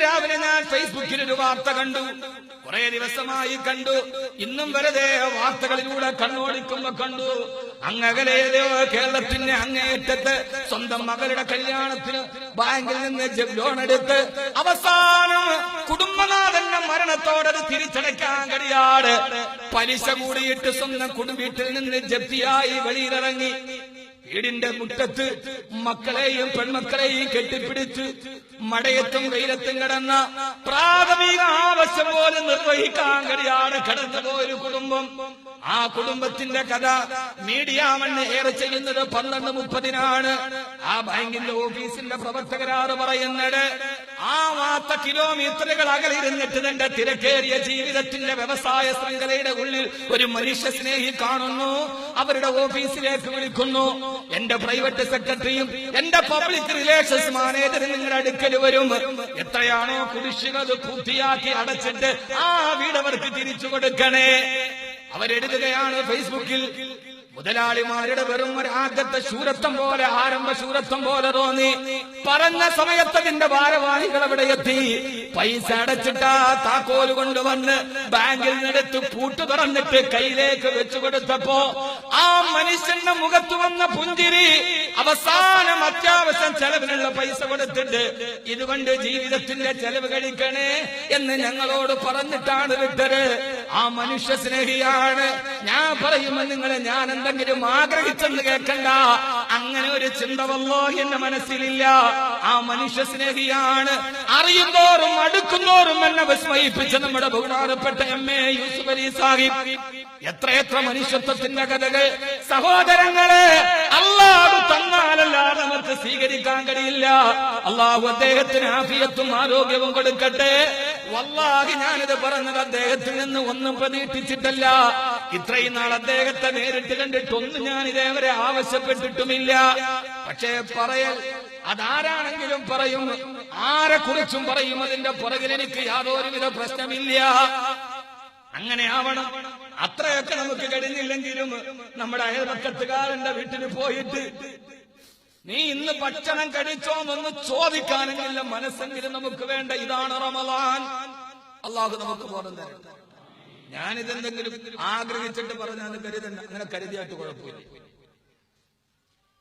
രാവിലെ ഞാൻ ഫേസ്ബുക്കിൽ ഒരു വാർത്ത കണ്ടു. കുറെ ദിവസമായി കണ്ടു. ഇന്നും വെറുതെ വാർത്തകളിലൂടെ കണ്ണോടിക്കുമ്പോ കണ്ടു. അങ്ങകലെയോ കേരളത്തിന്റെ അങ്ങേയറ്റത്ത് സ്വന്തം മകളുടെ കല്യാണത്തിന് ബാങ്കിൽ നിന്ന് ലോൺ എടുത്ത് അവസാനം കുടുംബനാഥന്റെ മരണത്തോടത് തിരിച്ചടയ്ക്കാൻ കഴിയാതെ പലിശ കൂടിയിട്ട് സ്വന്തം വീട്ടിൽ നിന്ന് ജപ്തിയായി വെളിയിലിറങ്ങി വീടിന്റെ മുറ്റത്ത് മക്കളെയും പെൺമക്കളെയും കെട്ടിപ്പിടിച്ച് മടയത്തും വെയിലത്തും കിടന്ന പ്രാഥമിക ആവശ്യം പോലും നിർവഹിക്കാൻ കഴിയാതെ കടന്നുപോയൊരു കുടുംബം. ആ കുടുംബത്തിന്റെ കഥ മീഡിയ മണ്ണ് ഏറെ ചെയ്യുന്നത് 12:30 ആ ബാങ്കിന്റെ ഓഫീസിന്റെ പ്രവർത്തകരാറ് പറയുന്നത് ആ വാർത്ത കിലോമീറ്ററുകൾ അകലിരുന്നിട്ട് തന്റെ തിരക്കേറിയ ജീവിതത്തിന്റെ വ്യവസായ ശൃംഖലയുടെ ഉള്ളിൽ ഒരു മനുഷ്യ സ്നേഹി കാണുന്നു. അവരുടെ ഓഫീസിലേക്ക് വിളിക്കുന്നു. എന്റെ പ്രൈവറ്റ് സെക്രട്ടറിയും എന്റെ പബ്ലിക് റിലേഷൻസ് മാനേജറും നിങ്ങളുടെ അടുക്കൽ വരും. എത്രയാണോ കുടിശ്ശിക പൂർത്തിയാക്കി അടച്ചിട്ട് ആ വീട് അവർക്ക് തിരിച്ചു കൊടുക്കണേ. അവരെഴുതുകയാണ് ഫേസ്ബുക്കിൽ. മുതലാളിമാരുടെ വെറും ഒരു ആദ്യത്തെ ശൂരത്വം പോലെ, ആരംഭ ശൂരത്വം പോലെ തോന്നി. പറഞ്ഞ സമയത്തതിന്റെ ഭാരവാഹികൾ അവിടെ എത്തി. പൈസ അടച്ചിട്ടാ താക്കോല് കൊണ്ടുവന്ന് ബാങ്കിൽ നിന്നെടുത്ത് പൂട്ട് തുറന്നിട്ട് കയ്യിലേക്ക് വെച്ചു കൊടുത്തപ്പോ ആ മനുഷ്യന്റെ മുഖത്ത് വന്ന പുഞ്ചിരി, അവസാനം അത്യാവശ്യം ചെലവിനുള്ള പൈസ കൊടുത്തിട്ട് ഇതുകൊണ്ട് ജീവിതത്തിന്റെ ചെലവ് കഴിക്കണേ എന്ന് ഞങ്ങളോട് പറഞ്ഞിട്ടാണ് വിട്ടത്. ആ മനുഷ്യ സ്നേഹിയാണ്. ഞാൻ പറയുമ്പോൾ നിങ്ങളെ ഞാൻ എന്തെങ്കിലും ആഗ്രഹിച്ചെന്ന് കേൾക്കണ്ട. അങ്ങനെ ഒരു ചിന്ത വല്ലാഹി എന്റെ മനസ്സിലില്ല. ആ മനുഷ്യ സ്നേഹിയാണ്. അറിയുന്നോറും അടുക്കുന്നോറും എന്നെ വിസ്മയിപ്പിച്ച നമ്മുടെ ബഹുമാനപ്പെട്ട MA യൂസുഫ് അലി സാഹിബ്. എത്രയെത്ര മനുഷ്യത്വത്തിന്റെ കഥകൾ സഹോദരങ്ങളെ. അല്ലാഹു തന്നാലല്ലാതെ നമുക്ക് സ്വീകരിക്കാൻ കഴിയില്ല. അല്ലാഹു അദ്ദേഹത്തിന് ആഫിയത്തും ആരോഗ്യവും കൊടുക്കട്ടെ. വല്ലാഹി ഞാനിത് പറഞ്ഞത് അദ്ദേഹത്തിൽ നിന്ന് ഒന്നും പ്രതീക്ഷിച്ചിട്ടല്ല. ഇത്രയും നാൾ അദ്ദേഹത്തെ നേരിട്ട് കണ്ടിട്ടൊന്നും ഞാൻ ഇതേവരെ ആവശ്യപ്പെട്ടിട്ടുമില്ല. പക്ഷേ പറയൽ അതാരാണെങ്കിലും പറയും, ആരെ കുറിച്ചും പറയും. അതിന്റെ പുറകിൽ എനിക്ക് യാതൊരുവിധ പ്രശ്നമില്ല. അങ്ങനെ ആവണം. അത്രയൊക്കെ നമുക്ക് കഴിഞ്ഞില്ലെങ്കിലും നമ്മുടെ അയൽപക്കത്തുകാരന്റെ വീട്ടിൽ പോയിട്ട് നീ ഇന്ന് ഭക്ഷണം കഴിച്ചോന്നൊന്ന് ചോദിക്കാനെങ്കില്ല മനസ്സെങ്കിലും നമുക്ക് വേണ്ട. ഇതാണ് റമളാൻ. അള്ളാഹു നമുക്ക് ബോധം തരട്ടെ. ഞാനിതെന്തെങ്കിലും ആഗ്രഹിച്ചിട്ട് പറഞ്ഞാൽ കരുതണ്ട. അങ്ങനെ കരുതിയായിട്ട് കുഴപ്പമില്ല.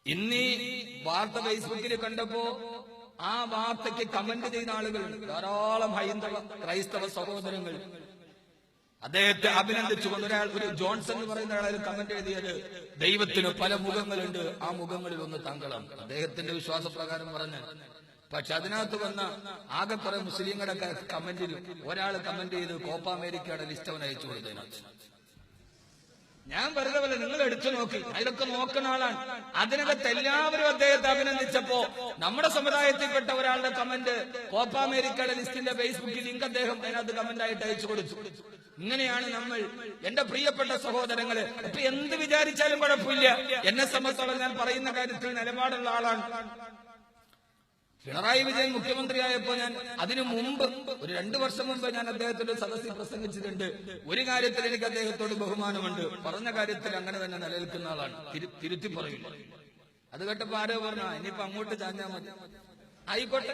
ഇന്നീ വാർത്ത ഫേസ്ബുക്കിൽ കണ്ടപ്പോ ആ വാർത്തയ്ക്ക് കമന്റ് ചെയ്ത ആളുകളുണ്ട്. ധാരാളം ഹൈന്ദവ ക്രൈസ്തവ സഹോദരങ്ങൾ അദ്ദേഹത്തെ അഭിനന്ദിച്ചുകൊണ്ട് ഒരു ജോൺസൺ എന്ന് പറയുന്ന ആളെ കമന്റ് എഴുതിയത്, ദൈവത്തിന് പല മുഖങ്ങളുണ്ട്, ആ മുഖങ്ങളിൽ ഒന്ന് താങ്കളാണ്. അദ്ദേഹത്തിന്റെ വിശ്വാസപ്രകാരം പറഞ്ഞ. പക്ഷെ അതിനകത്ത് വന്ന ആകെ കുറെ മുസ്ലിങ്ങളുടെ കമന്റിൽ ഒരാൾ കമന്റ് ചെയ്ത് കോപ്പ അമേരിക്കയുടെ ലിസ്റ്റ് അവൻ അയച്ചു കൊടുത്തതിനകത്ത്. ഞാൻ വെറുതെ പോലെ നിങ്ങൾ എടുത്തു നോക്കി, അതിലൊക്കെ നോക്കുന്ന ആളാണ്. അതിനകത്ത് എല്ലാവരും അദ്ദേഹത്തെ അഭിനന്ദിച്ചപ്പോ നമ്മുടെ സമുദായത്തിൽപ്പെട്ട ഒരാളുടെ കമന്റ് കോപ്പ അമേരിക്കയുടെ ലിസ്റ്റിന്റെ ഫേസ്ബുക്കിൽ ലിങ്ക് അദ്ദേഹം അതിനകത്ത് കമന്റ് ആയിട്ട് അയച്ചു കൊടുത്തു. ഇങ്ങനെയാണ് നമ്മൾ. എന്റെ പ്രിയപ്പെട്ട സഹോദരങ്ങള്, ഇപ്പൊ എന്ത് വിചാരിച്ചാലും കുഴപ്പമില്ല. എന്നെ സംബന്ധിച്ചോളം ഞാൻ പറയുന്ന കാര്യത്തിൽ നിലപാടുള്ള ആളാണ്. പിണറായി വിജയൻ മുഖ്യമന്ത്രിയായപ്പോ ഞാൻ അതിനു മുമ്പ് ഒരു 2 വർഷം മുമ്പ് ഞാൻ അദ്ദേഹത്തിന്റെ സദസ്സിൽ പ്രസംഗിച്ചിട്ടുണ്ട്. ഒരു കാര്യത്തിൽ എനിക്ക് അദ്ദേഹത്തോട് ബഹുമാനമുണ്ട്. പറഞ്ഞ കാര്യത്തിൽ അങ്ങനെ തന്നെ നിലനിൽക്കുന്ന ആളാണ്. തിരുത്തി പറയില്ല. അത് കേട്ടപ്പോ ആരോ പറഞ്ഞ ഇനിയിപ്പോ അങ്ങോട്ട് ചാഞ്ഞാൽ മതി. ആയിക്കോട്ടെ.